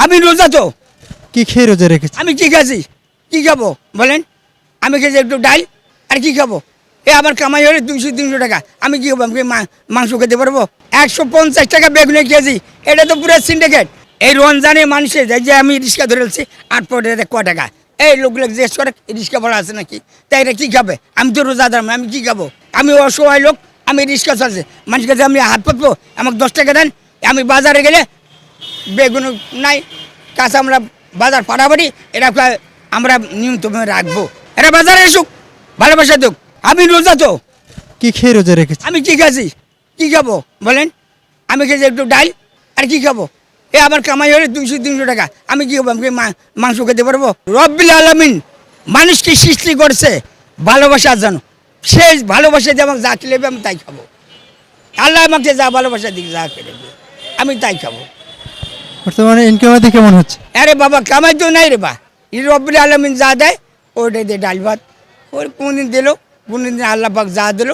আমি রোজা তো, কি খেয়ে রোজা রেখেছে? আমি কি খাচ্ছি, কি খাবো বলেন? আমি খেয়েছি একটু ডাল, আর কি খাবো? আমার কামাই হলে 200-300 টাকা, আমি কি খাবো? আমি কি মাংস খেতে পারবো? 150 টাকা বেগুনে কেজি, এটা তো পুরো সিন্ডিকেট। এই রমজানে মানুষের এই যে আমি রিক্সা ধরেছি 8 ক টাকা, এই লোকগুলো জিজ্ঞেস করে রিক্সা ভাড়া আছে নাকি, তাই এটা কি খাবে? আমি তো রোজাদার, আমি কি খাবো? আমি অসহায় লোক, আমি রিক্সা চালছি, মানুষের কাছে আমি হাত পাতবো? আমাকে 10 টাকা দেন। আমি বাজারে গেলে বেগুন নাই, কাঁচা আমরা বাজার পাড়াবাড়ি, এটা আমরা নিয়মিত রাখবো, এরা বাজারে এসুক, ভালোবাসা দুক। আমি রোজা তো, কি খেয়ে রোজা রেখেছে? আমি কি খাচ্ছি, কি খাবো বলেন? আমি খেয়েছি একটু ডাল, আর কি খাবো? আমার কামাই হলে 200-300 টাকা, আমি কি খাবো? আমি কি মাংস খেতে পারবো? রব্বিল আলামিন মানুষকে সৃষ্টি করছে ভালোবাসার জন্য, সেই ভালোবাসা দিয়ে আমাকে যা খেলেবে আমি তাই খাবো। আল্লাহ আমাকে যা ভালোবাসা দিকে যা খেলেবে আমি তাই খাবো। বর্তমানে ইনকাম আদি কেমন হচ্ছে? আরে বাবা কামাই তো নাই রে বা, এই রব্বিল আলামিন যা দেয় ওইটাই দিয়ে ডাল ভাত, ওই কোনদিন দিল, কোনদিন আল্লাহ পাক যা দিল।